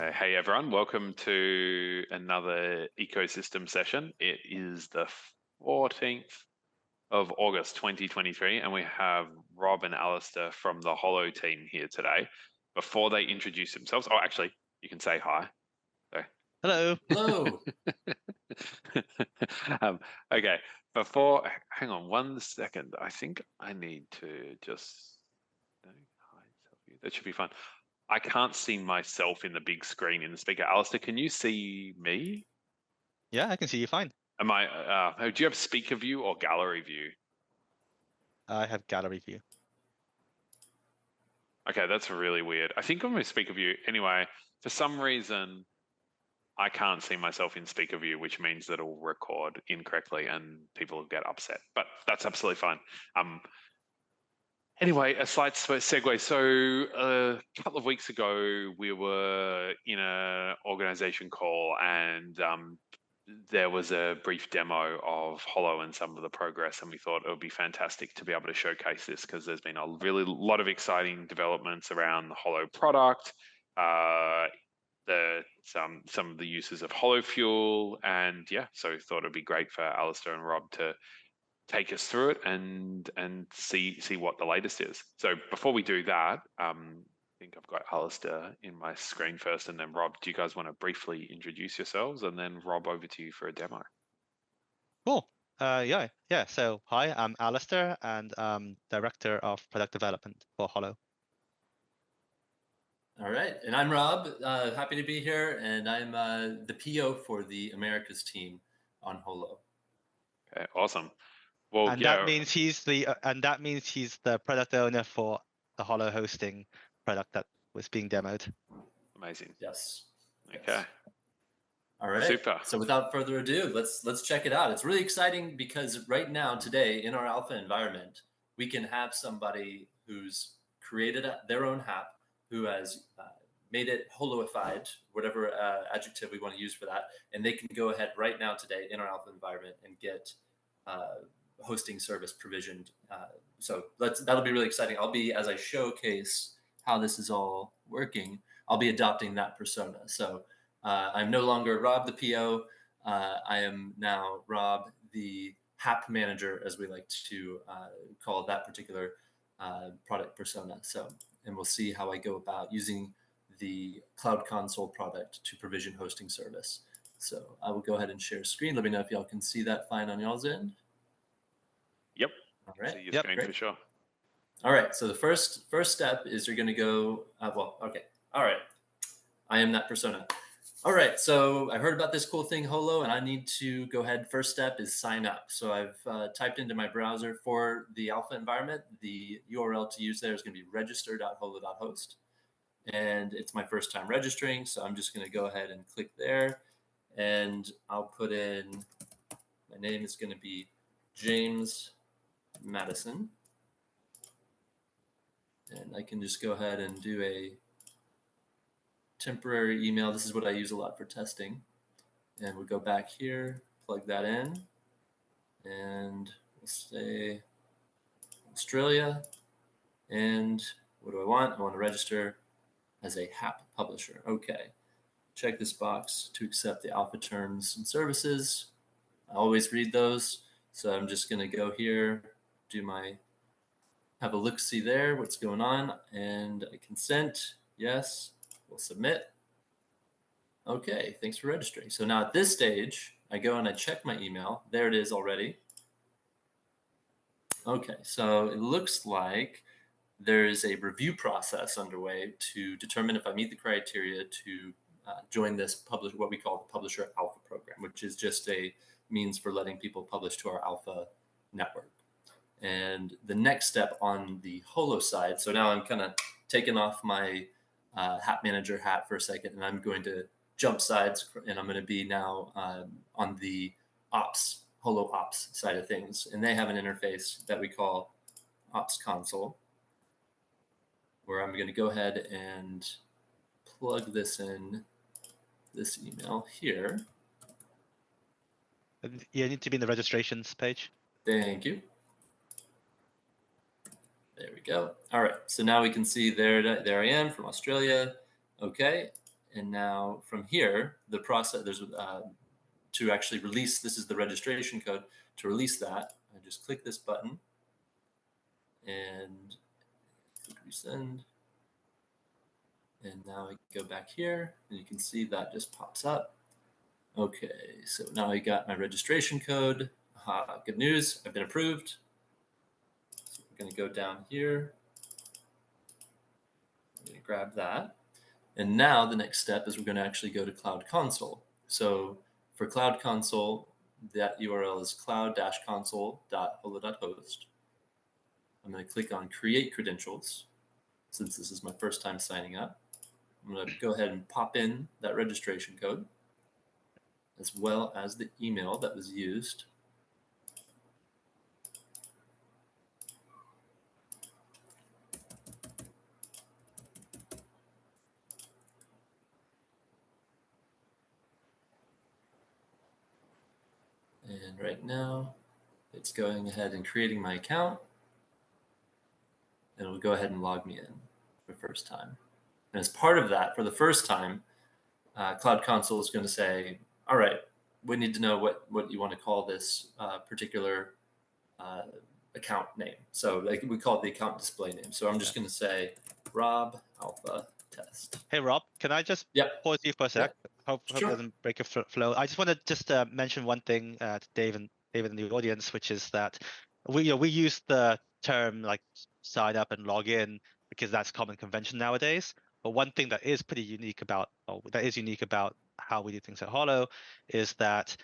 So, hey everyone, welcome to another ecosystem session. It is the 14th of August 2023, and we have Rob and Alastair from the Holo team here today. Before they introduce themselves, oh, actually, you can say hi. So. Hello. Hello. Okay, hang on 1 second. I think I need to just, no, hi, selfie. That should be fine. I can't see myself in the big screen in the speaker. Alastair, can you see me? Yeah, I can see you fine. Am I? Do you have speaker view or gallery view? I have gallery view. Okay, that's really weird. I think I'm in speaker view. Anyway, for some reason, I can't see myself in speaker view, which means that it'll record incorrectly and people will get upset. But that's absolutely fine. Anyway, a slight segue. So a couple of weeks ago, we were in an organization call and there was a brief demo of Holo and some of the progress, and we thought it would be fantastic to be able to showcase this because there's been a really lot of exciting developments around the Holo product, some of the uses of Holo Fuel, and yeah, so we thought it'd be great for Alastair and Rob to take us through it and see what the latest is. So before we do that, I think I've got Alastair in my screen first, and then Rob. Do you guys want to briefly introduce yourselves, and then Rob, over to you for a demo? Cool. Yeah. So hi, I'm Alastair, and Director of Product Development for Holo. All right, and I'm Rob. Happy to be here, and I'm the PO for the Americas team on Holo. Okay, awesome. Well, and yeah, that means he's the product owner for the Holo hosting product that was being demoed. Amazing. Yes. Okay. Yes. All right. Super. So without further ado, let's check it out. It's really exciting because right now, today, in our alpha environment, we can have somebody who's created their own app, who has made it holoified, whatever adjective we want to use for that, and they can go ahead right now today in our alpha environment and get hosting service provisioned. So that'll be really exciting. As I showcase how this is all working, I'll be adopting that persona. So I'm no longer Rob the PO. I am now Rob the HAP manager, as we like to call that particular product persona. So, and we'll see how I go about using the Cloud Console product to provision hosting service. So I will go ahead and share screen. Let me know if y'all can see that fine on y'all's end. Yep. All right. See your screen for sure. All right. So the first step is you're going to go. Okay. All right. I am that persona. All right. So I heard about this cool thing, Holo, and I need to go ahead. First step is sign up. So I've typed into my browser for the alpha environment. The URL to use there is going to be register.holo.host. And it's my first time registering. So I'm just going to go ahead and click there. And I'll put in, my name is going to be James Madison. And I can just go ahead and do a temporary email. This is what I use a lot for testing. And we'll go back here, plug that in, and we'll say Australia. And what do I want? I want to register as a HAP publisher. Okay. Check this box to accept the alpha terms and services. I always read those. So I'm just going to go here, have a look-see there, what's going on, and I consent. Yes, we'll submit. Okay, thanks for registering. So now at this stage, I go and I check my email. There it is already. Okay, so it looks like there's a review process underway to determine if I meet the criteria to join this what we call the Publisher Alpha program, which is just a means for letting people publish to our alpha network. And the next step on the Holo side, so now I'm kind of taking off my HAP manager hat for a second, and I'm going to jump sides, and I'm going to be now on the ops, Holo ops side of things. And they have an interface that we call Ops Console, where I'm going to go ahead and plug this in, this email here. You need to be in the registrations page. Thank you. There we go. All right, so now we can see there I am from Australia. Okay, And now from here, the process, there's to actually release, this is the registration code. To release that, I just click this button and click resend. And now I go back here and you can see that just pops up. Okay, so now I got my registration code. Aha, good news, I've been approved. So we're gonna go down here. I'm gonna grab that. And now the next step is we're gonna actually go to Cloud Console. So for Cloud Console, that URL is cloud-console.holo.host. I'm gonna click on Create Credentials, since this is my first time signing up. I'm gonna go ahead and pop in that registration code, as well as the email that was used. And right now, it's going ahead and creating my account. And it'll go ahead and log me in for the first time. And as part of that, for the first time, Cloud Console is going to say, all right, we need to know what you want to call this particular account name. So like we call it the account display name. So I'm just going to say Rob Alpha Test. Hey, Rob, can I just pause you for a sec? Hope it doesn't break your flow. I just want to just mention one thing to Dave and in the audience, which is that we use the term like sign up and log in because that's common convention nowadays. But one thing that is pretty unique about, how we do things at Holo is that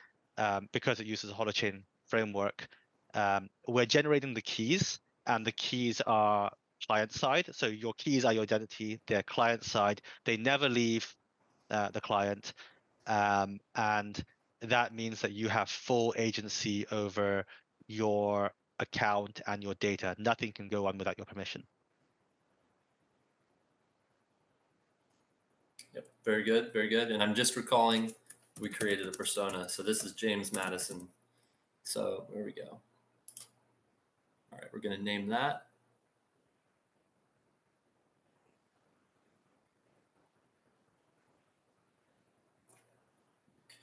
because it uses a Holochain framework, we're generating the keys, and the keys are client side. So your keys are your identity, they're client side. They never leave the client. And that means that you have full agency over your account and your data. Nothing can go on without your permission. Yep, very good, very good. And I'm just recalling we created a persona. So this is James Madison. So there we go. All right, we're going to name that.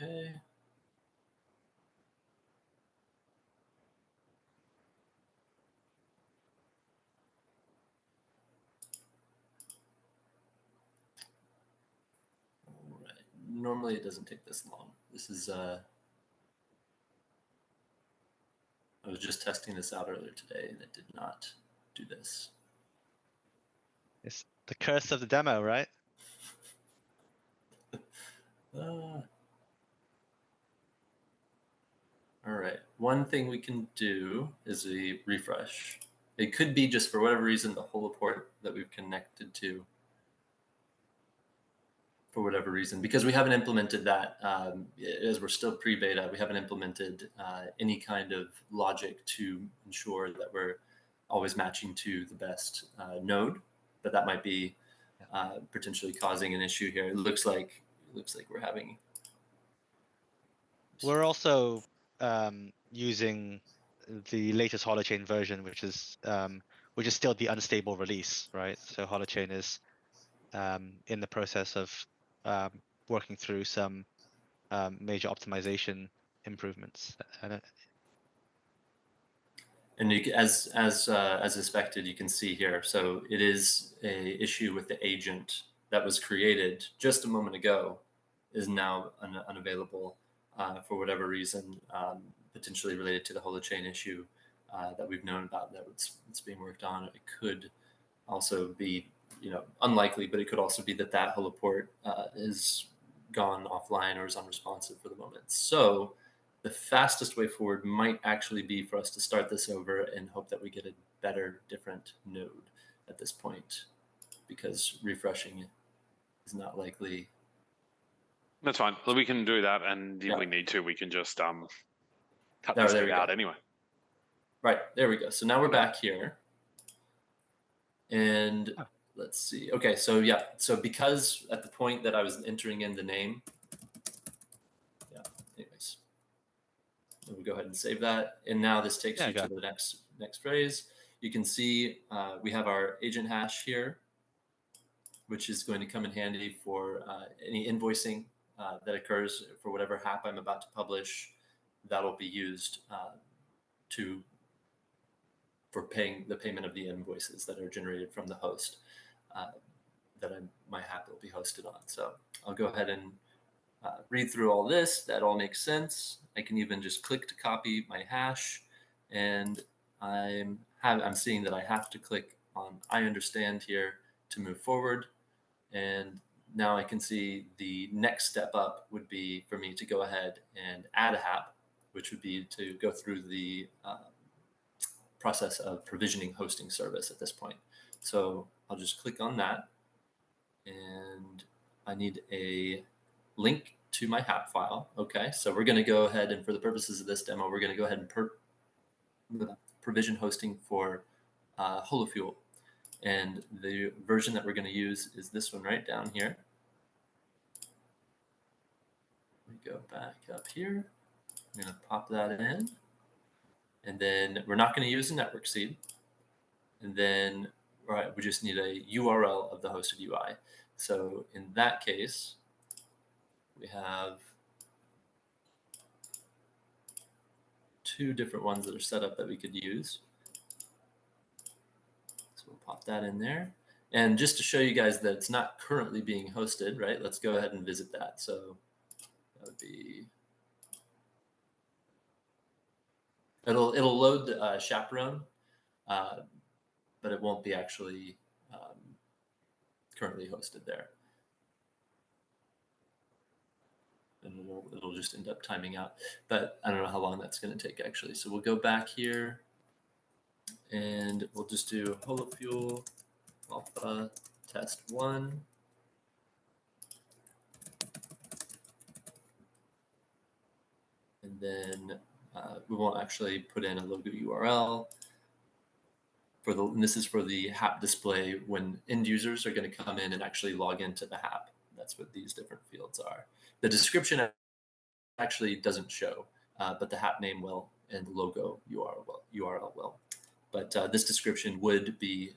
Okay. All right. Normally it doesn't take this long. This is I was just testing this out earlier today and it did not do this. It's the curse of the demo, right? All right. One thing we can do is a refresh. It could be just for whatever reason the Holo port that we've connected to, for whatever reason, because we haven't implemented that as we're still pre-beta. We haven't implemented any kind of logic to ensure that we're always matching to the best node, but that might be potentially causing an issue here. It looks like we're having. We're also using the latest Holochain version, which is still the unstable release, right? So Holochain is in the process of working through some major optimization improvements. And you, as expected, you can see here. So it is a issue with the agent that was created just a moment ago, is now unavailable for whatever reason, potentially related to the Holochain issue that we've known about, that it's being worked on. It could also be, unlikely, but it could also be that Holo port is gone offline or is unresponsive for the moment. So the fastest way forward might actually be for us to start this over and hope that we get a better, different node at this point, because refreshing is not likely. That's fine. Well, we can do that, and if we need to, we can just cut There this we bit go. out anyway. Right, there we go. So now we're back here. And let's see. Okay, so yeah. So because at the point that I was entering in the name, anyways. We'll go ahead and save that. And now this takes you to the next phrase. You can see we have our agent hash here. which is going to come in handy for any invoicing that occurs for whatever hap I'm about to publish. That'll be used for paying the payment of the invoices that are generated from the host that my hap will be hosted on. So I'll go ahead and read through all this. That all makes sense. I can even just click to copy my hash, and I'm seeing that I have to click on I understand here to move forward. And now I can see the next step up would be for me to go ahead and add a hap, which would be to go through the process of provisioning hosting service at this point. So I'll just click on that, and I need a link to my hap file. Okay, so we're going to go ahead, and for the purposes of this demo, we're going to go ahead and provision hosting for Holo Fuel. And the version that we're going to use is this one right down here. We go back up here. I'm going to pop that in. And then we're not going to use a network seed. And then we just need a URL of the hosted UI. So in that case, we have two different ones that are set up that we could use. So we'll pop that in there. And just to show you guys that it's not currently being hosted, right? Let's go ahead and visit that. So that would be, it'll load the chaperone, but it won't be actually currently hosted there. And it'll just end up timing out. But I don't know how long that's going to take actually. So we'll go back here, and we'll just do Holo Fuel alpha test 1. And then we won't actually put in a logo URL. And this is for the hap display when end users are going to come in and actually log into the hap. That's what these different fields are. The description actually doesn't show, but the hap name will, and the logo URL will. But this description would be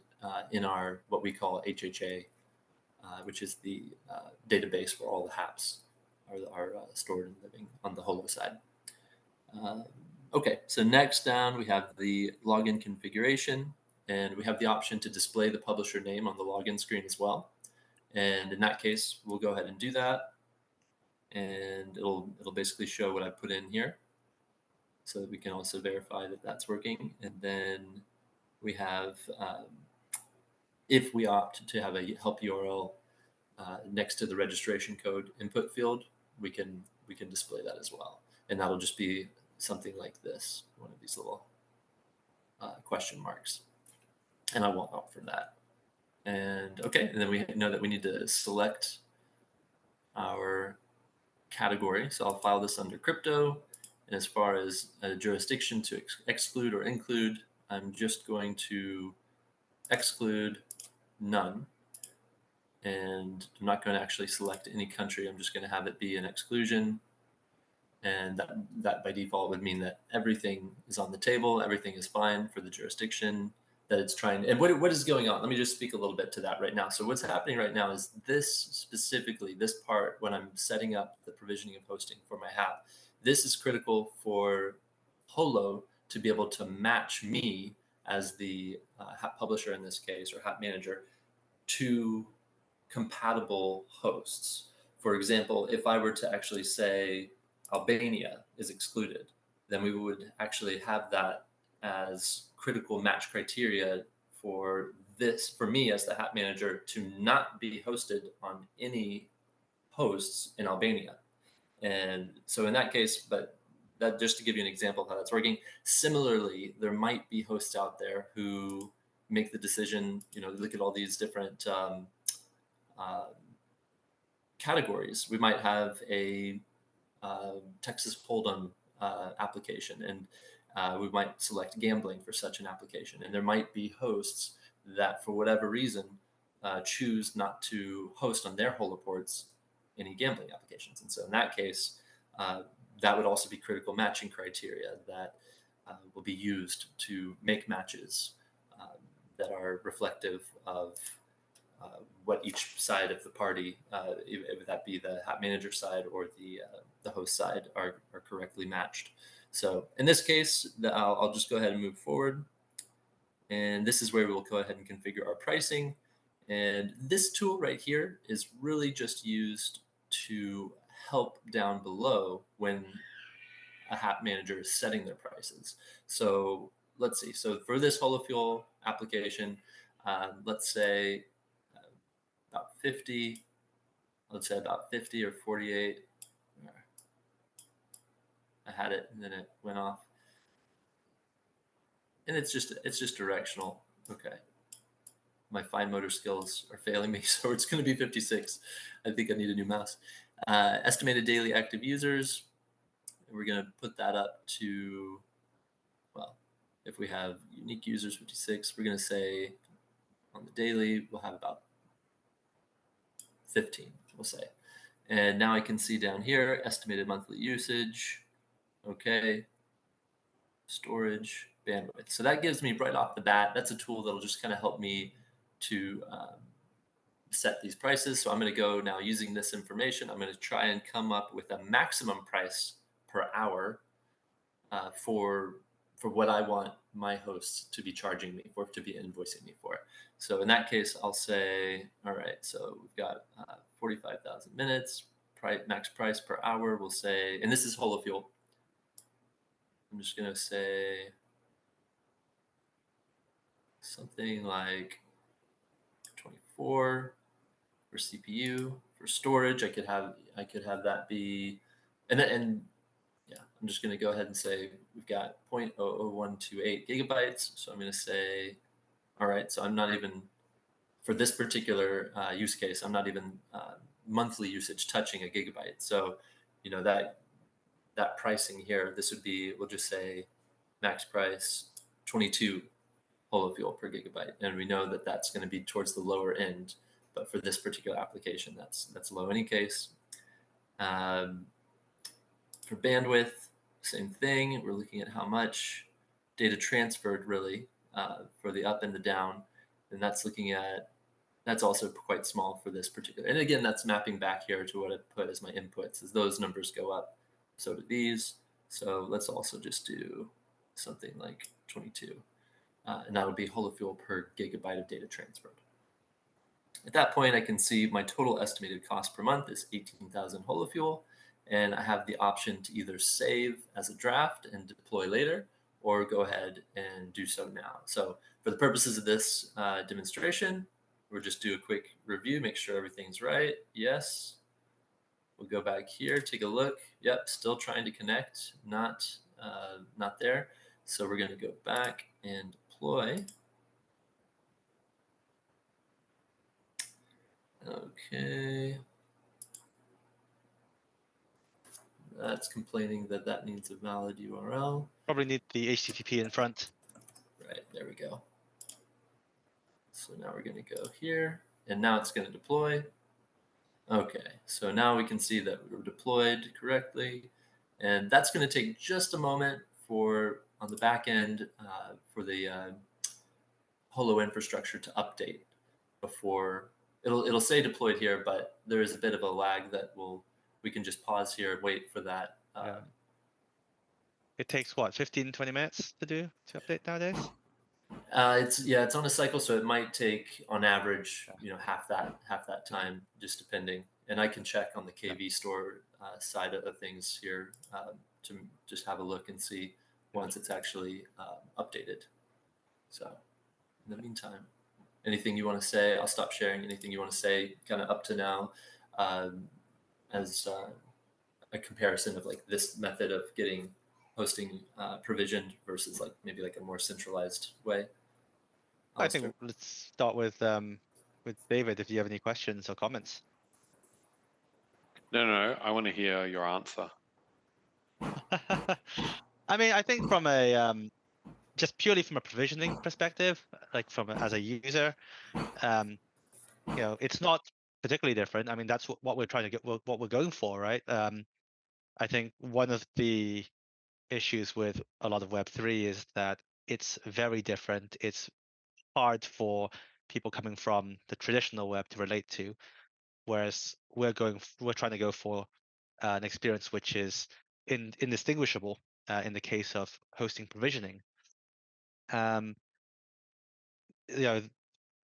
in our what we call HHA, which is the database where all the haps are stored and living on the Holo side. Okay, so next down we have the login configuration, and we have the option to display the publisher name on the login screen as well. And in that case, we'll go ahead and do that. And it'll basically show what I put in here, so that we can also verify that that's working. And then we have, if we opt to have a help URL next to the registration code input field, we can display that as well. And that'll just be something like this, one of these little question marks. And I won't opt for that. And okay, and then we know that we need to select our category. So I'll file this under crypto. And as far as a jurisdiction to exclude or include, I'm just going to exclude none. And I'm not going to actually select any country. I'm just going to have it be an exclusion. And that by default would mean that everything is on the table. Everything is fine for the jurisdiction that it's trying. And what is going on? Let me just speak a little bit to that right now. So what's happening right now is this specifically, this part, when I'm setting up the provisioning of hosting for my hap, this is critical for Holo to be able to match me as the hap publisher in this case, or hap manager, to compatible hosts. For example, if I were to actually say Albania is excluded, then we would actually have that as critical match criteria for me as the hap manager to not be hosted on any hosts in Albania. And so in that case, but that just to give you an example of how that's working. Similarly, there might be hosts out there who make the decision, look at all these different categories. We might have a Texas Hold'em application, and we might select gambling for such an application. And there might be hosts that, for whatever reason, choose not to host on their Holo ports any gambling applications. And so in that case, that would also be critical matching criteria that will be used to make matches that are reflective of what each side of the party, would that be the Hat Manager side or the host side, are correctly matched. So in this case, I'll just go ahead and move forward. And this is where we'll go ahead and configure our pricing. And this tool right here is really just used to help down below when a Hat Manager is setting their prices. So let's see. So for this Holofuel application, let's say about 50, let's say about 50 or 48. I had it and then it went off. And it's just directional. Okay. My fine motor skills are failing me, so it's going to be 56. I think I need a new mouse. Estimated daily active users. We're going to put that up to, well, if we have unique users 56, we're going to say on the daily, we'll have about 15, we'll say. And now I can see down here, estimated monthly usage. Okay. Storage, bandwidth. So that gives me right off the bat, that's a tool that'll just kind of help me to set these prices. So I'm going to go now using this information. I'm going to try and come up with a maximum price per hour for what I want my hosts to be charging me for, to be invoicing me for. So in that case, I'll say, all right, so we've got 45,000 minutes, max price per hour. We'll say, and this is Holofuel. I'm just going to say something like 24 for CPU. For storage, I could have that be, and yeah, I'm just going to go ahead and say we've got 0.00128 gigabytes. So I'm going to say, all right, so I'm not even, for this particular use case, I'm not even monthly usage touching a gigabyte. So, you know, that pricing here, this would be, we'll just say max price 22 Holofuel per gigabyte. And we know that that's going to be towards the lower end, but for this particular application, that's low in any case. For bandwidth, same thing. We're looking at how much data transferred really for the up and the down. And that's looking at, that's also quite small for this particular. And again, that's mapping back here to what I put as my inputs. As those numbers go up, so do these. So let's also just do something like 22. And that would be Holofuel per gigabyte of data transferred. At that point, I can see my total estimated cost per month is 18,000 Holofuel. And I have the option to either save as a draft and deploy later, or go ahead and do so now. So for the purposes of this demonstration, we'll just do a quick review, make sure everything's right. Yes. We'll go back here, take a look. Yep, still trying to connect, not there. So we're going to go back and deploy. Okay. That's complaining that that needs a valid URL. Probably need the HTTP in front. Right, there we go. So now we're going to go here, and now it's going to deploy. Okay, so now we can see that we were deployed correctly, and that's going to take just a moment for, on the back end, for the Holo infrastructure to update before it'll say deployed here, but there is a bit of a lag that we can just pause here and wait for that. Yeah. It takes what, 15-20 minutes to update nowadays? It's on a cycle, so it might take on average, half that time, just depending. And I can check on the KV store side of things here to just have a look and see once it's actually updated. So in the meantime, anything you want to say? I'll stop sharing. Anything you want to say kind of up to now as a comparison of like this method of getting hosting provisioned versus like maybe like a more centralized way? I think let's start with David, if you have any questions or comments. No, I want to hear your answer. I mean, I think from a just purely from a provisioning perspective, like as a user, it's not particularly different. I mean, that's what we're trying to get, what we're going for, right? I think one of the issues with a lot of Web3 is that it's very different. It's hard for people coming from the traditional web to relate to, whereas we're trying to go for an experience which is indistinguishable in the case of hosting provisioning.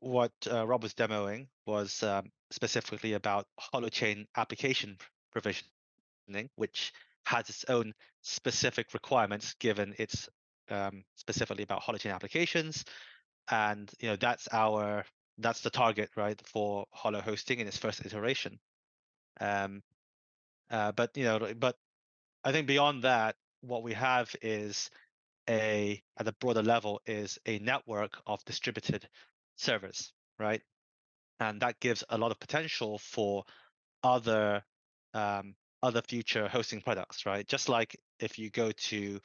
What Rob was demoing was specifically about holochain application provisioning, which has its own specific requirements given it's specifically about holochain applications, and that's the target, right, for Holo hosting in its first iteration. But I think beyond that, what we have is at a broader level is a network of distributed servers, right? And that gives a lot of potential for other future hosting products, right? Just like if you go to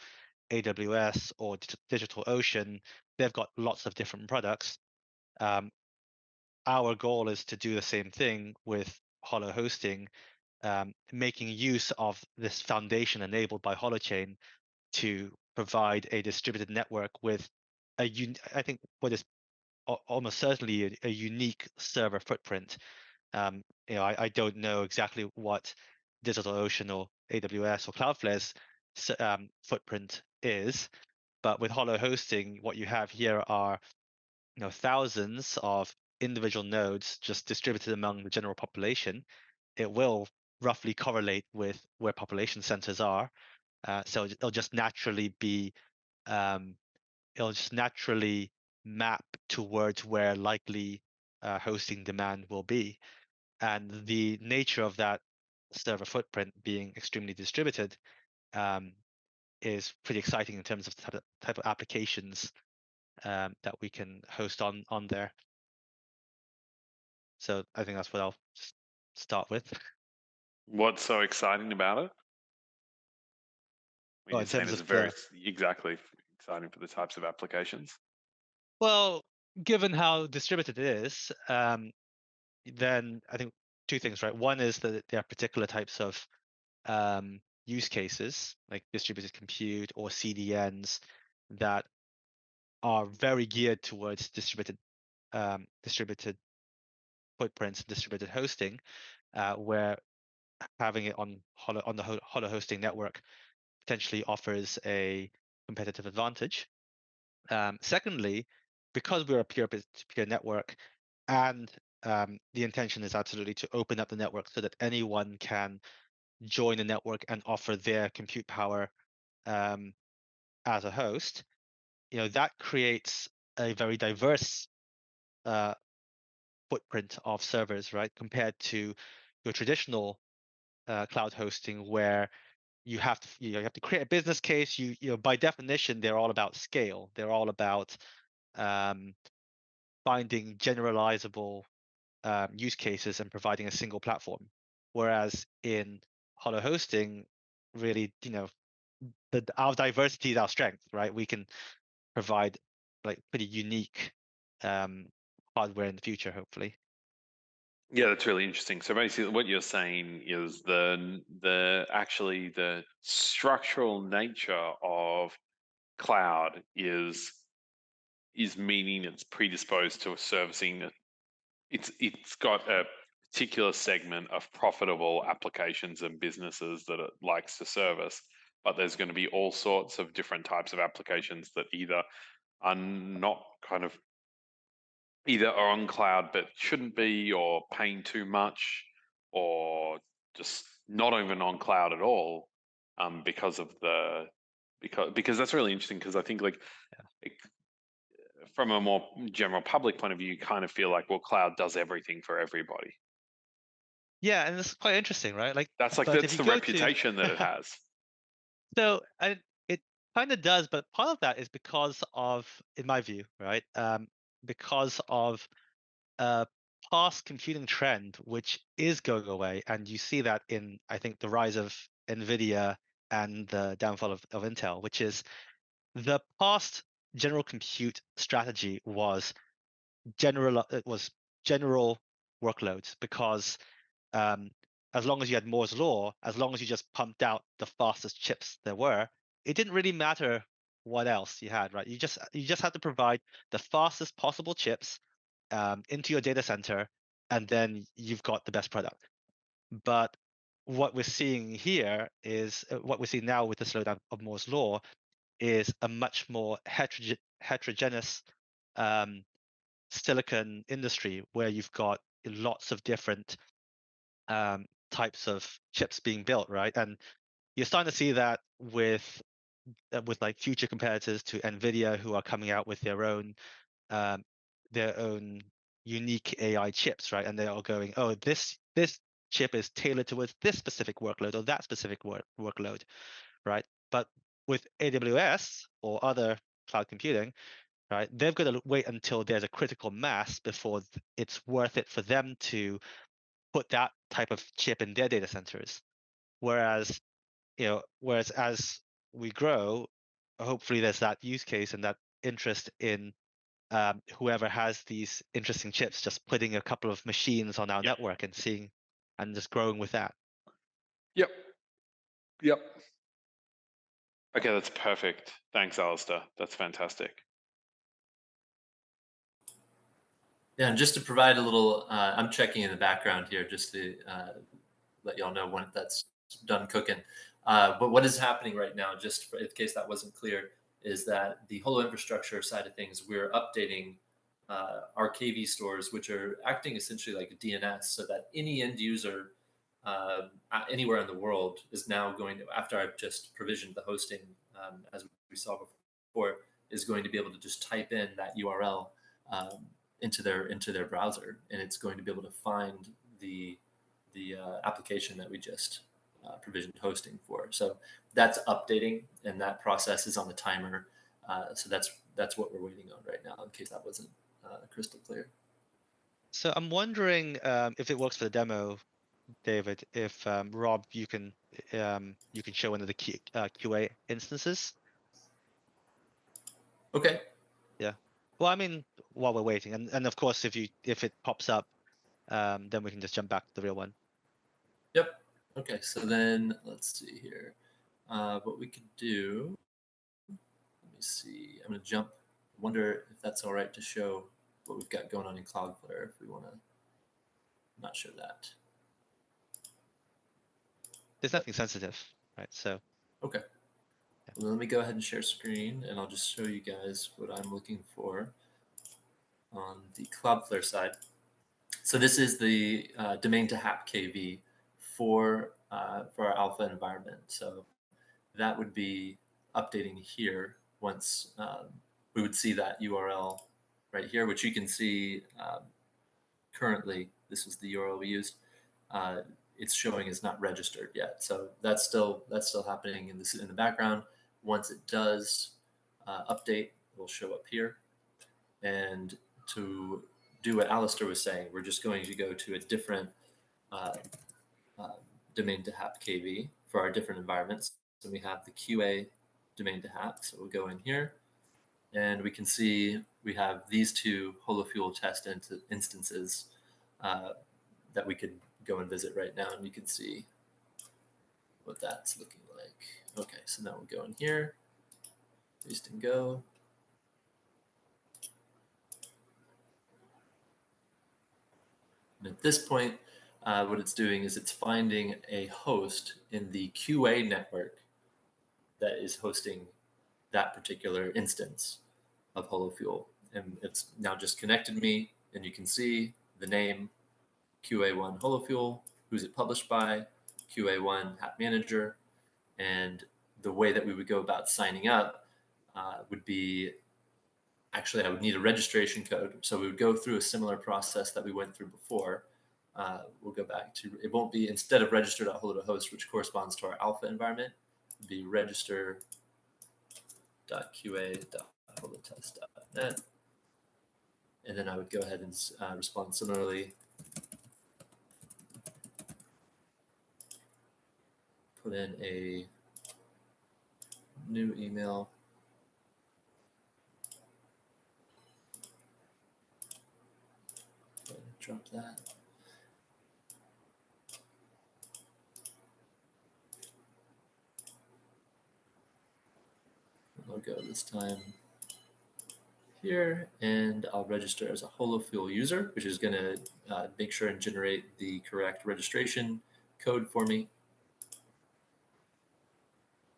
AWS or DigitalOcean, they've got lots of different products. Our goal is to do the same thing with Holo hosting, making use of this foundation enabled by Holochain to provide a distributed network with I think what is almost certainly a unique server footprint. I don't know exactly what DigitalOcean or AWS or Cloudflare's footprint is, but with Holo hosting, what you have here are thousands of individual nodes just distributed among the general population. It will roughly correlate with where population centers are. So it'll just naturally map towards where likely hosting demand will be. And the nature of that server footprint being extremely distributed is pretty exciting in terms of the type of applications that we can host on there. So I think that's what I'll start with. What's so exciting about it? Well, in terms of exactly exciting for the types of applications. Well, given how distributed it is, then I think two things, right? One is that there are particular types of use cases like distributed compute or CDNs that are very geared towards distributed footprints, distributed hosting, where having it on the Holo hosting network potentially offers a competitive advantage. Secondly, because we're a peer-to-peer network, and the intention is absolutely to open up the network so that anyone can join the network and offer their compute power as a host, that creates a very diverse footprint of servers, right? Compared to your traditional cloud hosting, where you have to create a business case. By definition, they're all about scale. They're all about finding generalizable use cases and providing a single platform. Whereas in Holo hosting, really, our diversity is our strength, right? We can provide like pretty unique hardware in the future, hopefully. Yeah, that's really interesting. So basically, what you're saying is the structural nature of cloud is meaning it's predisposed to servicing. It's got a particular segment of profitable applications and businesses that it likes to service, but there's going to be all sorts of different types of applications that either are not either are on cloud but shouldn't be, or paying too much, or just not even on cloud at all, because that's really interesting, because I think from a more general public point of view, you kind of feel like, well, cloud does everything for everybody. Yeah, and it's quite interesting, right? That's the reputation that it has. So it kind of does, but part of that is because of, in my view, right, because of a past computing trend which is going away, and you see that in, I think, the rise of NVIDIA and the downfall of Intel, which is the past general compute strategy was general workloads, because as long as you had Moore's law, as long as you just pumped out the fastest chips there were, it didn't really matter what else you had, right? You just had to provide the fastest possible chips into your data center, and then you've got the best product. But what we're seeing here is what we're seeing now with the slowdown of Moore's law is a much more heterogeneous silicon industry where you've got lots of different types of chips being built, right? And you're starting to see that with like future competitors to NVIDIA, who are coming out with um, their own unique AI chips, right? And they are going, oh, this chip is tailored towards this specific workload or that specific workload, right? But with AWS or other cloud computing, right, they've got to wait until there's a critical mass before it's worth it for them to put that type of chip in their data centers. Whereas as we grow, hopefully there's that use case and that interest in whoever has these interesting chips just putting a couple of machines on our network and seeing and just growing with that. Yep. Okay, that's perfect. Thanks, Alastair. That's fantastic. Yeah, and just to provide a little, I'm checking in the background here just to let y'all know when that's done cooking. But what is happening right now, just in case that wasn't clear, is that the Holo infrastructure side of things, we're updating our KV stores, which are acting essentially like a DNS, so that any end user anywhere in the world is now going to, after I've just provisioned the hosting, as we saw before, is going to be able to just type in that URL into their browser, and it's going to be able to find the application that we just provisioned hosting for. So that's updating, and that process is on the timer. So that's what we're waiting on right now, in case that wasn't crystal clear. So I'm wondering if it works for the demo, David. If Rob, you can show one of the QA instances. Okay. Yeah. Well, I mean, while we're waiting, and of course, if it pops up, then we can just jump back to the real one. Yep. Okay. So then let's see here. What we could do. Let me see. I'm gonna jump. I wonder if that's all right to show what we've got going on in Cloudflare. If we want to not show that. There's nothing sensitive, right? So. Okay. Yeah. Well, let me go ahead and share screen, and I'll just show you guys what I'm looking for on the Cloudflare side. So this is the domain to HAP KV for our alpha environment. So that would be updating here once we would see that URL right here, which you can see currently. This is the URL we used. It's showing is not registered yet, so that's still happening in the background. Once it does update, it will show up here. And to do what Alastair was saying, we're just going to go to a different domain to HAP KV for our different environments. So we have the QA domain to HAP. So we'll go in here, and we can see we have these two HoloFuel test instances that we could go and visit right now, and you can see what that's looking like. Okay, so now we'll go in here, paste and go. And at this point, what it's doing is it's finding a host in the QA network that is hosting that particular instance of HoloFuel. And it's now just connected me, and you can see the name QA1 HoloFuel, who's it published by, QA1 HAP Manager, and the way that we would go about signing up would be, actually I would need a registration code. So we would go through a similar process that we went through before. We'll go back to, it won't be, instead of register.holo.host, which corresponds to our alpha environment, it would be register.qa.holotest.net. And then I would go ahead and respond similarly. Put in a new email. Go ahead and drop that. Logo this time. here, and I'll register as a Holo Fuel user, which is going to make sure and generate the correct registration code for me.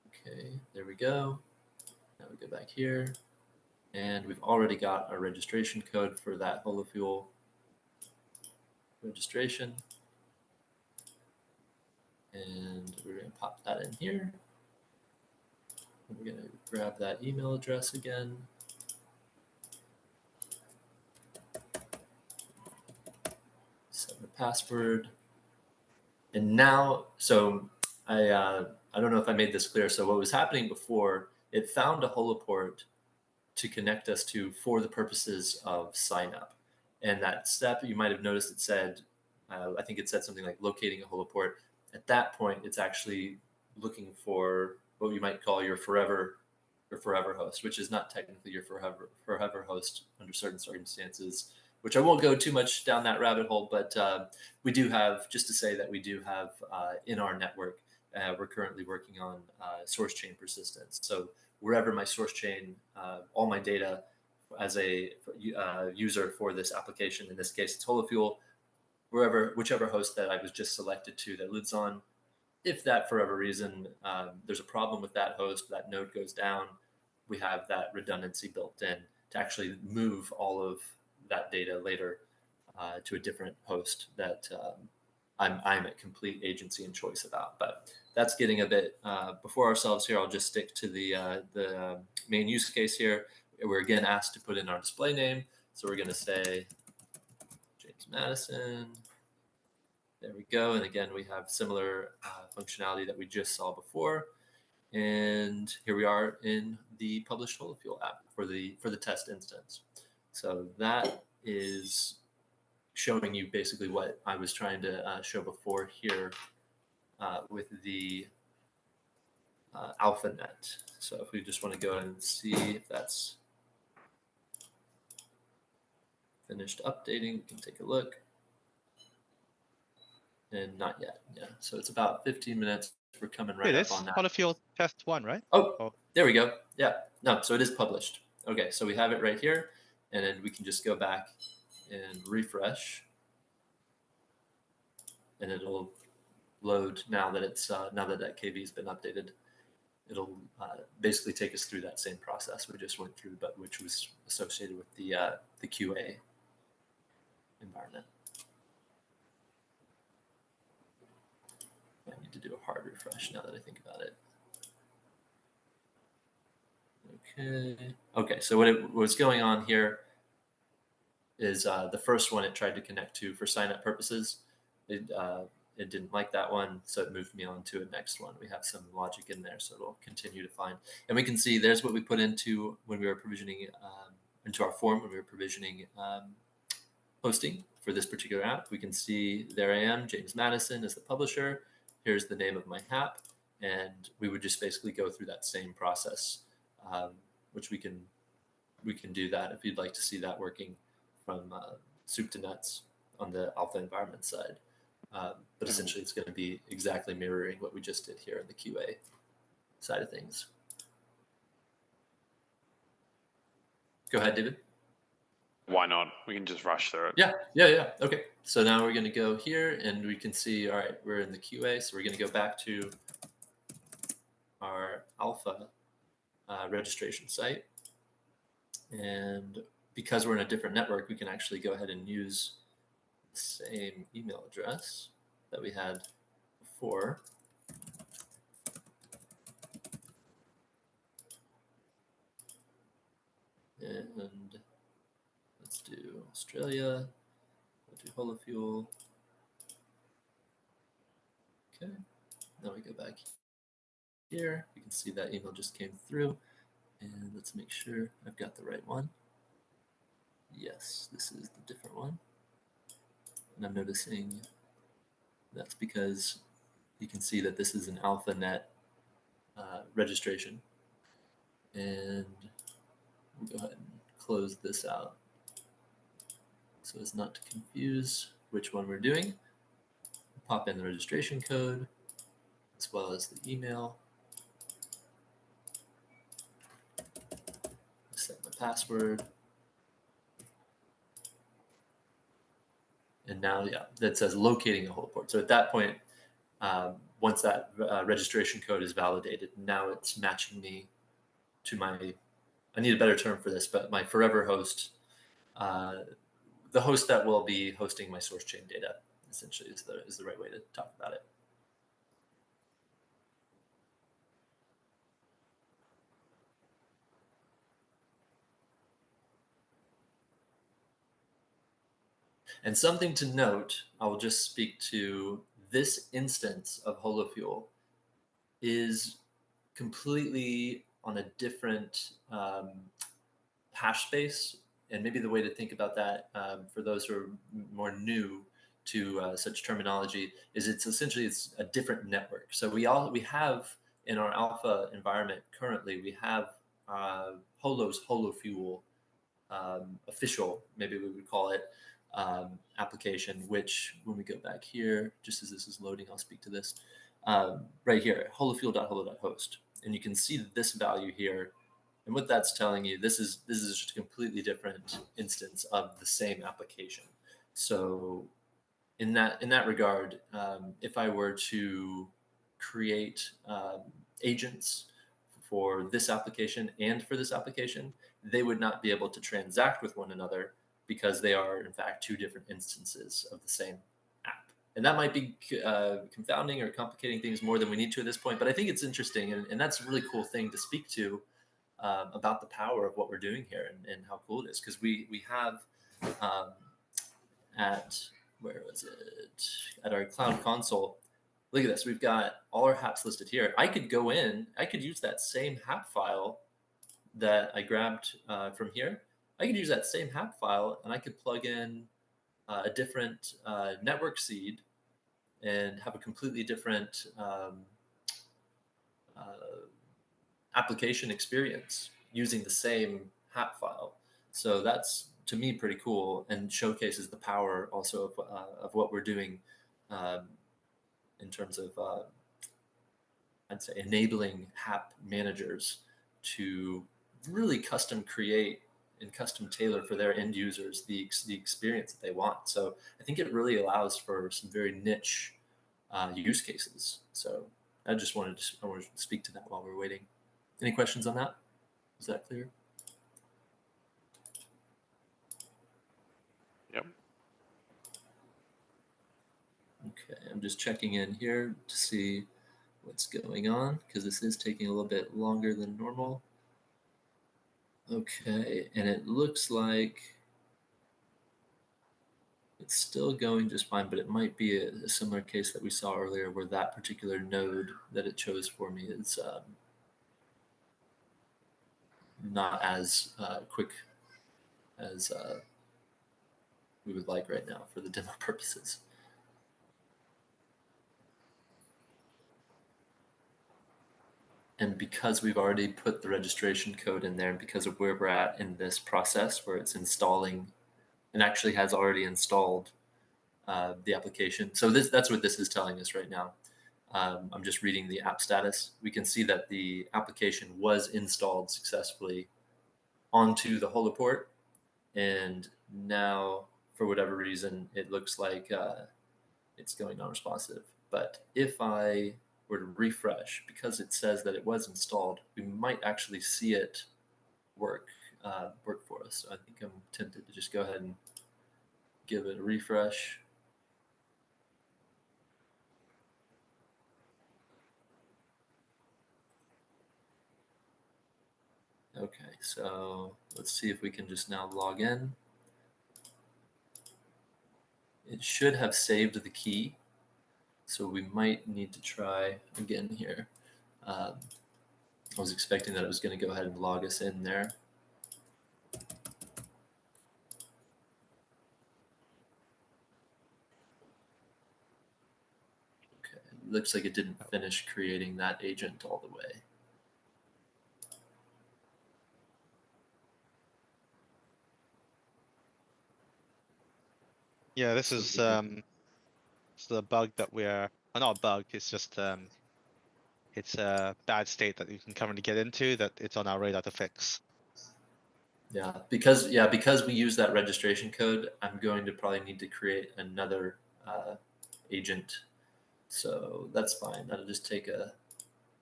Okay, there we go. Now we go back here, and we've already got our registration code for that Holo Fuel registration. And we're going to pop that in here. And we're going to grab that email address again. Set the password. And now, so I don't know if I made this clear. So what was happening before, it found a Holoport to connect us to for the purposes of sign up. And that step, you might have noticed it said, I think it said something like locating a Holoport. At that point, it's actually looking for what you might call your forever host, which is not technically your forever host under certain circumstances, which I won't go too much down that rabbit hole, but we do have, just to say that we do have in our network, we're currently working on source chain persistence. So wherever my source chain, all my data as a user for this application, in this case it's Holofuel, whichever host that I was just selected to that lives on, if that for whatever reason there's a problem with that host, that node goes down, we have that redundancy built in to actually move all of that data later to a different host that I'm at complete agency and choice about. But that's getting a bit before ourselves here. I'll just stick to the main use case here. We're again asked to put in our display name. So we're going to say James Madison. There we go. And again, we have similar functionality that we just saw before. And here we are in the published Holofuel app for the test instance. So that is showing you basically what I was trying to show before here with the AlphaNet. So if we just want to go and see if that's finished updating, we can take a look. And not yet. Yeah. So it's about 15 minutes. We're coming right up on that. Holofuel test 1, right? Oh, there we go. Yeah. No, so it is published. Okay, so we have it right here, and then we can just go back and refresh, and it'll load now that it's now that that KV has been updated. It'll basically take us through that same process we just went through, but which was associated with the QA environment. I need to do a hard refresh now that I think about it. Okay, so what's going on here is the first one it tried to connect to for sign up purposes. It didn't like that one, so it moved me on to a next one. We have some logic in there, so it'll continue to find. And we can see there's what we put into when we were provisioning into our form when we were provisioning hosting for this particular app. We can see there I am, James Madison is the publisher. Here's the name of my app, and we would just basically go through that same process, which we can do that if you'd like to see that working from soup to nuts on the alpha environment side. But essentially, it's going to be exactly mirroring what we just did here in the QA side of things. Go ahead, David. Why not? We can just rush through it. Yeah. Okay. So now we're going to go here, and we can see, all right, we're in the QA. So we're going to go back to our alpha registration site. And because we're in a different network, we can actually go ahead and use the same email address that we had before. And let's do Australia. We'll do Holofuel. Okay. Now we go back here. You can see that email just came through. And let's make sure I've got the right one. Yes, this is the different one. And I'm noticing that's because you can see that this is an AlphaNet registration. And we'll go ahead and close this out so as not to confuse which one we're doing. Pop in the registration code as well as the email. Set my password. And now, yeah, that says locating a Holo port. So at that point, once that registration code is validated, now it's matching me to my, I need a better term for this, but my forever host, the host that will be hosting my source chain data, essentially is the right way to talk about it. And something to note, I will just speak to this instance of HoloFuel is completely on a different hash space. And maybe the way to think about that for those who are more new to such terminology is it's a different network. So we have in our alpha environment currently, we have Holo's HoloFuel official, maybe we would call it, application, which when we go back here, just as this is loading, I'll speak to this right here, holofuel.holo.host. And you can see this value here. And what that's telling you, this is just a completely different instance of the same application. So in that regard, if I were to create agents for this application and for this application, they would not be able to transact with one another because they are in fact two different instances of the same app. And that might be confounding or complicating things more than we need to at this point, but I think it's interesting, and that's a really cool thing to speak to about the power of what we're doing here and how cool it is. Because we have where was it? At our Cloud Console, look at this. We've got all our haps listed here. I could go in, I could use that same hap file that I grabbed from here. I could use that same hap file and I could plug in a different network seed and have a completely different application experience using the same hap file. So that's, to me, pretty cool and showcases the power also of what we're doing in terms of, I'd say, enabling hap managers to really custom create and custom tailor for their end users the experience that they want. So I think it really allows for some very niche use cases. So I wanted to speak to that while we're waiting. Any questions on that? Is that clear? Yep. Okay, I'm just checking in here to see what's going on because this is taking a little bit longer than normal. Okay, and it looks like it's still going just fine, but it might be a similar case that we saw earlier where that particular node that it chose for me is not as quick as we would like right now for the demo purposes. And because we've already put the registration code in there, and because of where we're at in this process where it's installing and actually has already installed the application. So that's what this is telling us right now. I'm just reading the app status. We can see that the application was installed successfully onto the Holo port. And now, for whatever reason, it looks like it's going non-responsive. But if I were to refresh, because it says that it was installed, we might actually see it work for us. So I think I'm tempted to just go ahead and give it a refresh. Okay, so let's see if we can just now log in. It should have saved the key, so we might need to try again here. I was expecting that it was going to go ahead and log us in there. Okay, looks like it didn't finish creating that agent all the way. Yeah, this is the bug that we're, well, not a bug, it's just it's a bad state that you can currently get into that it's on our radar to fix. Yeah, because we use that registration code, I'm going to probably need to create another agent. So that's fine. That'll just take a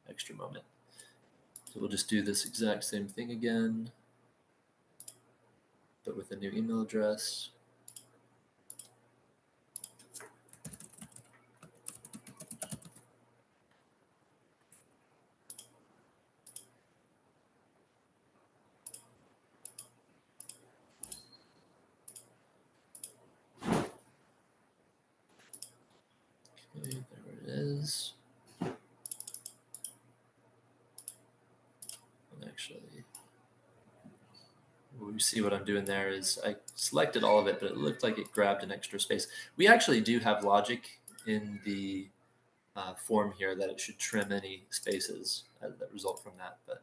extra moment. So we'll just do this exact same thing again, but with a new email address. Okay, there it is. And actually, we see what I'm doing there is I selected all of it, but it looked like it grabbed an extra space. We actually do have logic in the form here that it should trim any spaces that result from that, but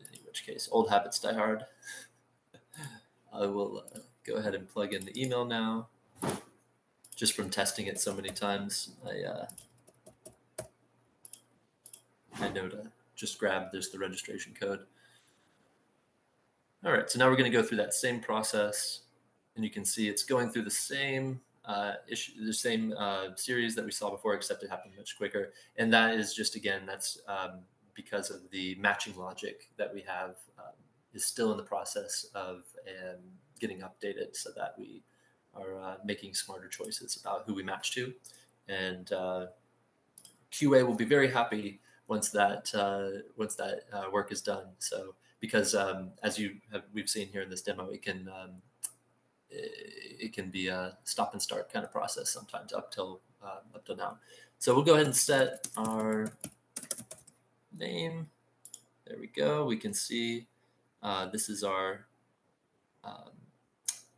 in which case, old habits die hard. I will go ahead and plug in the email now. Just from testing it so many times, I know to just grab there's the registration code. All right, so now we're going to go through that same process, and you can see it's going through the same issue, the same series that we saw before, except it happened much quicker. And that is just, again, that's because of the matching logic that we have is still in the process of getting updated so that we are making smarter choices about who we match to. And QA will be very happy once that work is done. So because as we've seen here in this demo, it can be a stop and start kind of process sometimes up till now. So we'll go ahead and set our name. There we go. We can see this is our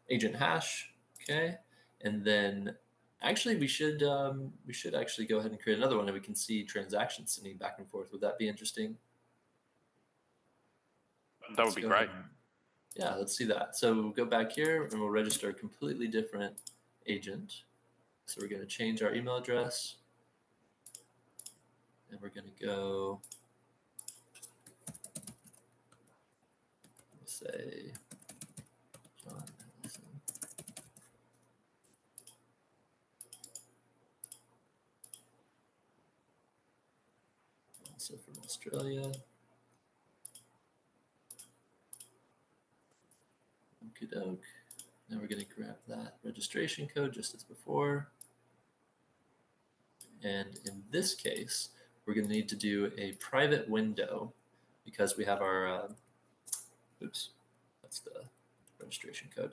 agent hash. Okay, and then actually we should actually go ahead and create another one, and we can see transactions sending back and forth. Would that be interesting? That would be great. Yeah, let's see that. So we'll go back here and we'll register a completely different agent. So we're going to change our email address, and we're going to go, we'll say John Allison. Also from Australia. Okie doke. Now we're going to grab that registration code just as before. And in this case, we're going to need to do a private window because we have our, oops, that's the registration code.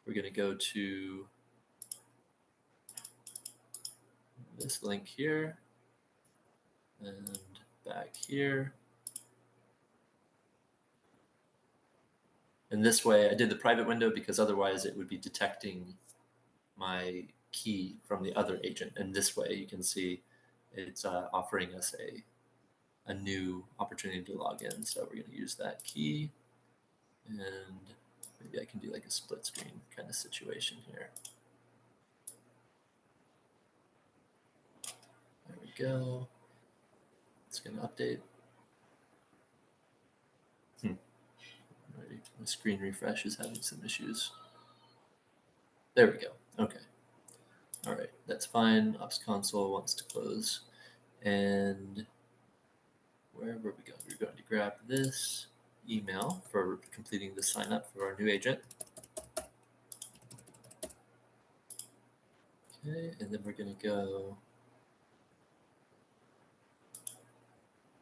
We're going to go to this link here and back here. And this way I did the private window because otherwise it would be detecting my key from the other agent. And this way you can see it's offering us a new opportunity to log in. So we're going to use that key, and maybe I can do like a split screen kind of situation here. There we go. It's going to update. My screen refresh is having some issues. There we go. Okay. All right, that's fine. Ops console wants to close. And wherever we go, we're going to grab this email for completing the sign up for our new agent. Okay, and then we're going to go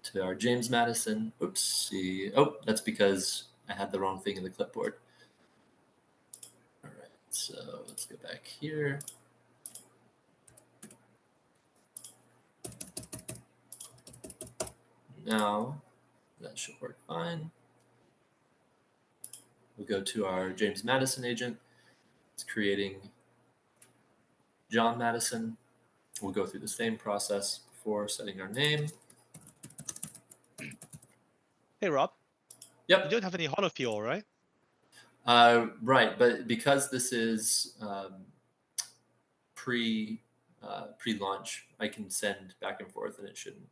to our James Madison. Oops, see. Oh, that's because I had the wrong thing in the clipboard. All right, so let's go back here. Now that should work fine. We'll go to our James Madison agent. It's creating John Madison. We'll go through the same process before setting our name. Hey, Rob. Yep. You don't have any Holo fuel, right? Right, but because this is pre-launch, I can send back and forth, and it shouldn't.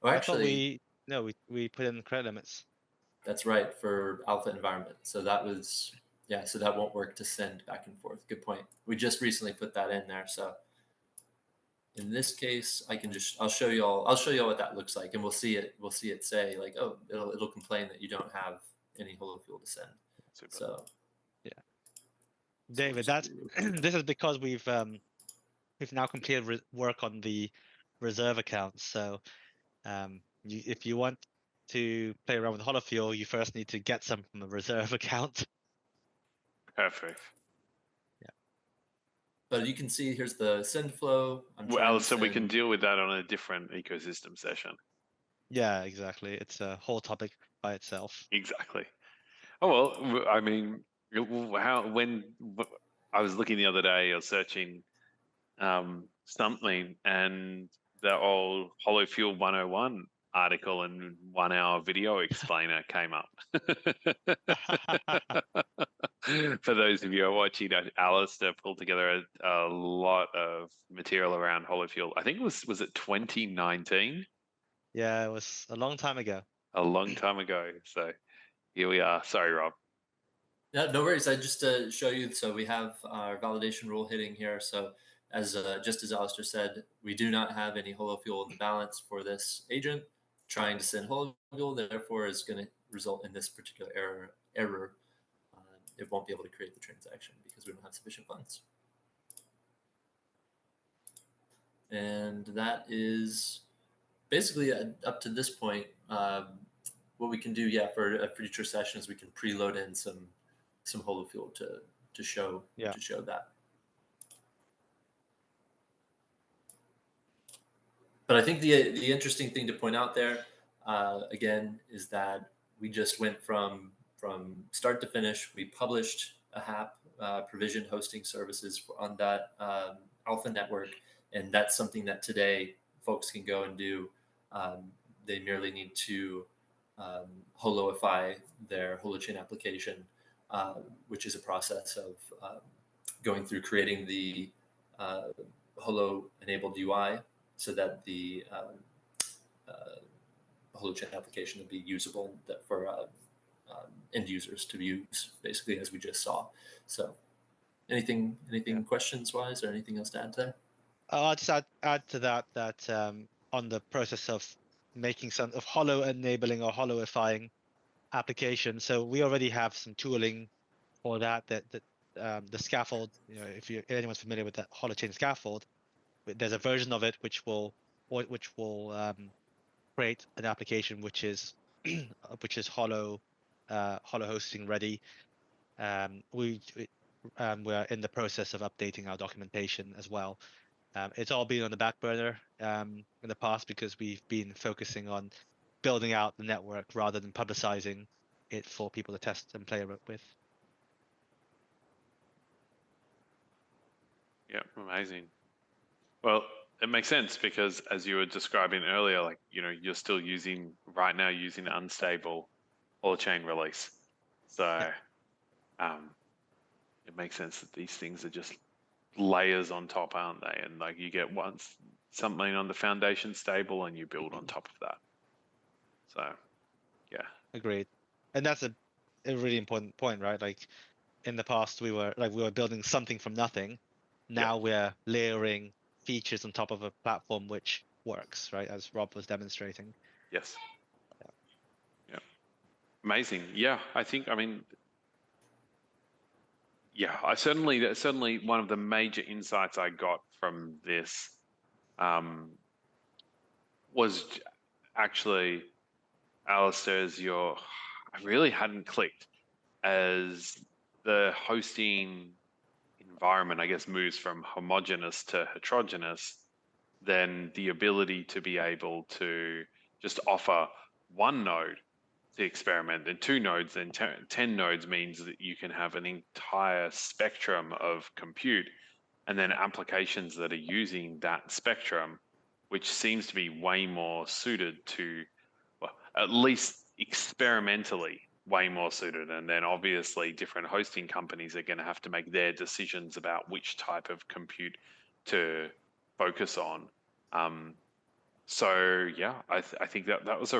Oh, actually, we put in credit limits. That's right, for alpha environment. So that was, yeah, so that won't work to send back and forth. Good point. We just recently put that in there. So in this case, I'll show you all what that looks like, and we'll see it say like, oh, it'll complain that you don't have any holo fuel to send. Super. So yeah, David, that's this is because we've now completed work on the reserve account. So if you want to play around with holofuel, you first need to get some from the reserve account. Perfect. But you can see here's the send flow. Well, so we can deal with that on a different ecosystem session. Yeah, exactly. It's a whole topic by itself. Exactly. Oh, well, I mean, when I was looking the other day, I was searching something, and the old Holo Fuel 101 article and 1 hour video explainer came up. For those of you who are watching, Alastair pulled together a lot of material around Holo Fuel. I think it was it 2019? Yeah, it was a long time ago. A long time ago. So here we are. Sorry, Rob. Yeah, no worries. I just show you. So we have our validation rule hitting here. So as just as Alastair said, we do not have any holo fuel in the balance for this agent. Trying to send holo fuel, therefore, is going to result in this particular error. It won't be able to create the transaction because we don't have sufficient funds. And that is basically up to this point. What we can do, yeah, for a future session is we can preload in some holo fuel to show that. But I think the interesting thing to point out there, again, is that we just went from start to finish. We published a HAP, provision hosting services on that alpha network, and that's something that today folks can go and do. They merely need to holoify their holochain application, which is a process of going through creating the holo enabled UI so that the holochain application will be usable for end users to use, basically, as we just saw. So anything questions wise, or anything else to add there? I'll just add to that on the process of making some of holo enabling or holoifying application. So we already have some tooling for that. The scaffold, if anyone's familiar with that holochain scaffold, there's a version of it which will create an application which is holo hosting ready. We're in the process of updating our documentation as well. It's all been on the back burner in the past because we've been focusing on building out the network rather than publicizing it for people to test and play with. Yeah, amazing. Well, it makes sense because as you were describing earlier, like, you're still using unstable holochain release. So it makes sense that these things are just layers on top, aren't they? And like you get something on the foundation stable and you build on top of that. So yeah. Agreed. And that's a really important point, right? Like in the past we were building something from nothing. Now we're layering features on top of a platform which works, right? As Rob was demonstrating. Yes. Yeah. Amazing. Yeah, I certainly one of the major insights I got from this was actually, Alastair's I really hadn't clicked as the hosting environment, I guess, moves from homogeneous to heterogeneous, then the ability to be able to just offer one node to experiment and 2 nodes, then 10 nodes means that you can have an entire spectrum of compute and then applications that are using that spectrum, which seems to be way more suited to, well, at least experimentally way more suited. And then obviously different hosting companies are going to have to make their decisions about which type of compute to focus on. So yeah, I think that was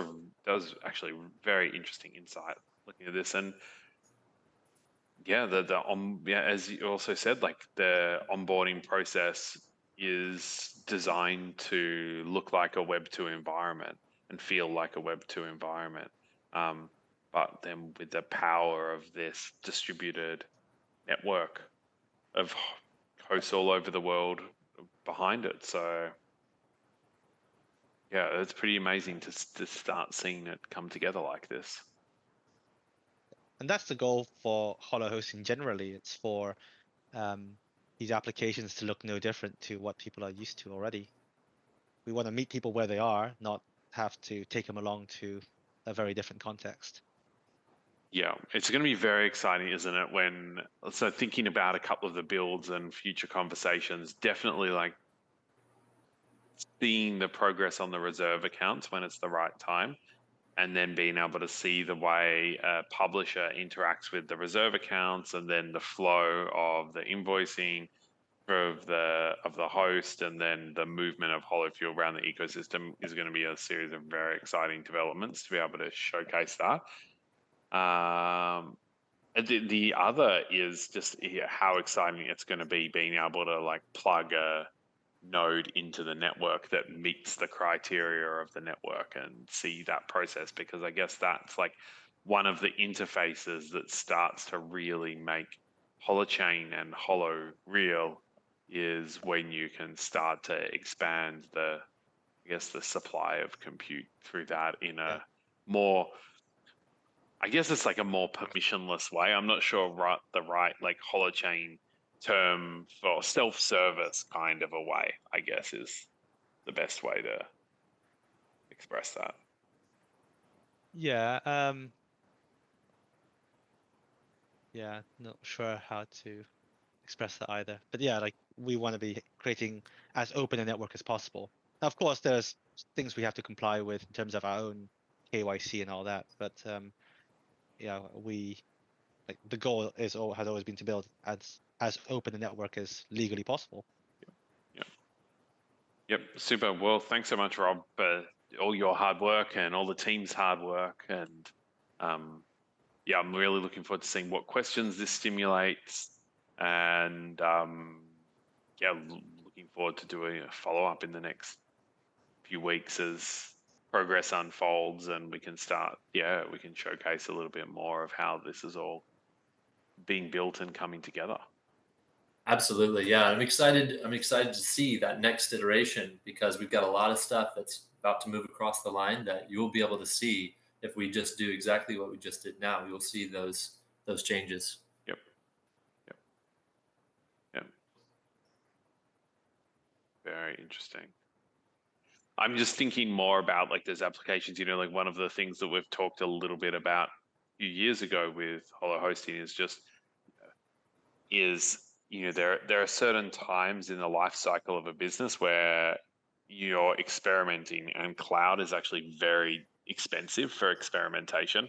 actually very interesting insight looking at this. And yeah, as you also said, like the onboarding process is designed to look like a Web 2 environment and feel like a Web 2 environment. But then with the power of this distributed network of hosts all over the world behind it. So yeah, it's pretty amazing to start seeing it come together like this. And that's the goal for Holo hosting generally. It's for these applications to look no different to what people are used to already. We want to meet people where they are, not have to take them along to a very different context. Yeah, it's going to be very exciting, isn't it? So thinking about a couple of the builds and future conversations, definitely like seeing the progress on the reserve accounts when it's the right time, and then being able to see the way a publisher interacts with the reserve accounts, and then the flow of the invoicing of the host, and then the movement of HoloFuel around the ecosystem is going to be a series of very exciting developments to be able to showcase that. The other is just how exciting it's going to be being able to like plug a node into the network that meets the criteria of the network and see that process, because I guess that's like one of the interfaces that starts to really make Holochain and Holo real, is when you can start to expand the supply of compute through that in a more, I guess it's like a more permissionless way. I'm not sure the right like Holochain term for self-service kind of a way, I guess, is the best way to express that. Yeah. Yeah, not sure how to express that either. But yeah, like we want to be creating as open a network as possible. Now, of course, there's things we have to comply with in terms of our own KYC and all that. But yeah, the goal has always been to build as open a network as legally possible. Yep, super. Well, thanks so much, Rob, for all your hard work and all the team's hard work. And yeah, I'm really looking forward to seeing what questions this stimulates. And yeah, looking forward to doing a follow-up in the next few weeks as progress unfolds, and we can showcase a little bit more of how this is all being built and coming together. Absolutely, yeah. I'm excited to see that next iteration, because we've got a lot of stuff that's about to move across the line that you'll be able to see if we just do exactly what we just did now. You'll see those changes. Yep. Very interesting. I'm just thinking more about like those applications, like one of the things that we've talked a little bit about a few years ago with Holo hosting is there are certain times in the life cycle of a business where you're experimenting, and cloud is actually very expensive for experimentation.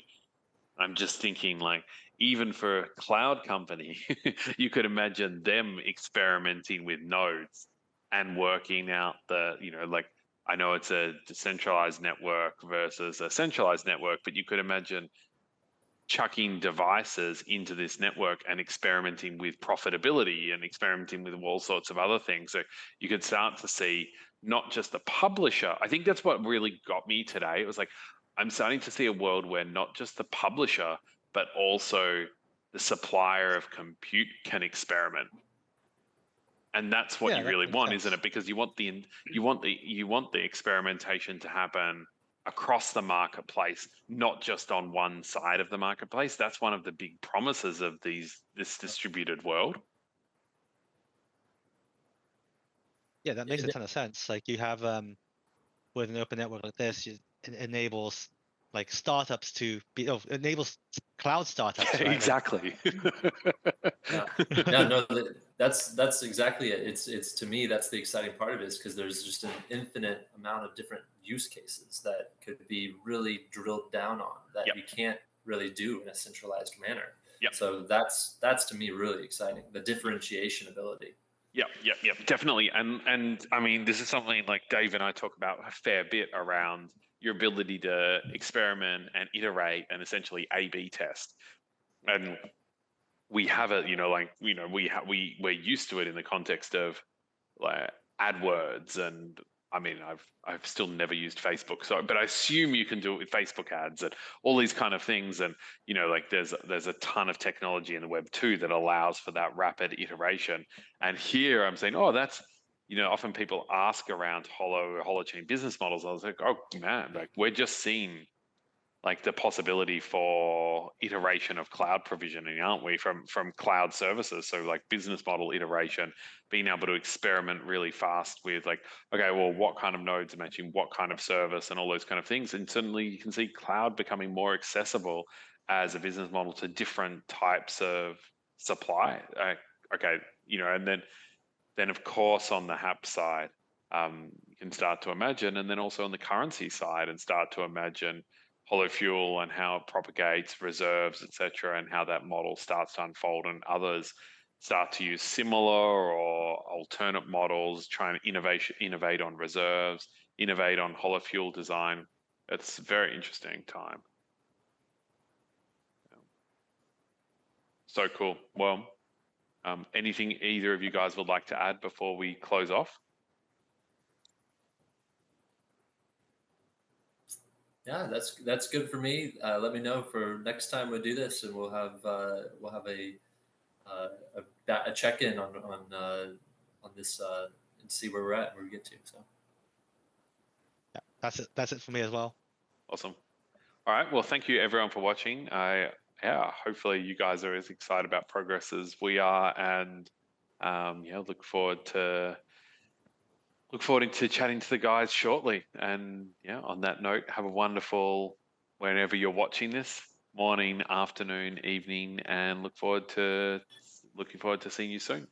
I'm just thinking, like, even for a cloud company, you could imagine them experimenting with nodes and working out like, I know it's a decentralized network versus a centralized network, but you could imagine chucking devices into this network and experimenting with profitability and experimenting with all sorts of other things. So you could start to see not just the publisher. I think that's what really got me today. It was like, I'm starting to see a world where not just the publisher, but also the supplier of compute can experiment. And that's what you really want, isn't it? Because you want the experimentation to happen across the marketplace, not just on one side of the marketplace. That's one of the big promises of this distributed world. Yeah, that makes a ton of sense. Like you have with an open network like this, it enables like startups to be enables cloud startups, right? Exactly. No, that's exactly it. It's to me, that's the exciting part of it, is because there's just an infinite amount of different use cases that could be really drilled down on that you can't really do in a centralized manner. So that's to me really exciting, the differentiation ability. Yep, definitely. And I mean, this is something like Dave and I talk about a fair bit around your ability to experiment and iterate and essentially A/B test. And we have it, we're used to it in the context of like AdWords, and I mean, I've still never used Facebook, so but I assume you can do it with Facebook ads and all these kind of things. And like there's a ton of technology in the web too that allows for that rapid iteration. And here I'm saying, oh, that's often people ask around Holochain business models. I was like, oh man, like we're just seeing like the possibility for iteration of cloud provisioning, aren't we? From cloud services, so like business model iteration, being able to experiment really fast with like, okay, well, what kind of nodes are matching what kind of service and all those kind of things. And certainly you can see cloud becoming more accessible as a business model to different types of supply. Okay, and then of course on the HAP side, you can start to imagine, and then also on the currency side, and start to imagine Holo Fuel and how it propagates reserves, etc., and how that model starts to unfold, and others start to use similar or alternate models, try and innovate on reserves, innovate on Holo Fuel design. It's a very interesting time. So cool. Well, anything either of you guys would like to add before we close off? Yeah, that's good for me. Let me know for next time we do this, and we'll have a check-in on this and see where we're at, where we get to. So Yeah, that's it for me as well. Awesome. All right. Well, thank you everyone for watching. Hopefully you guys are as excited about progress as we are, and look forward to chatting to the guys shortly. And on that note, have a wonderful whenever you're watching this, morning, afternoon, evening, and looking forward to seeing you soon.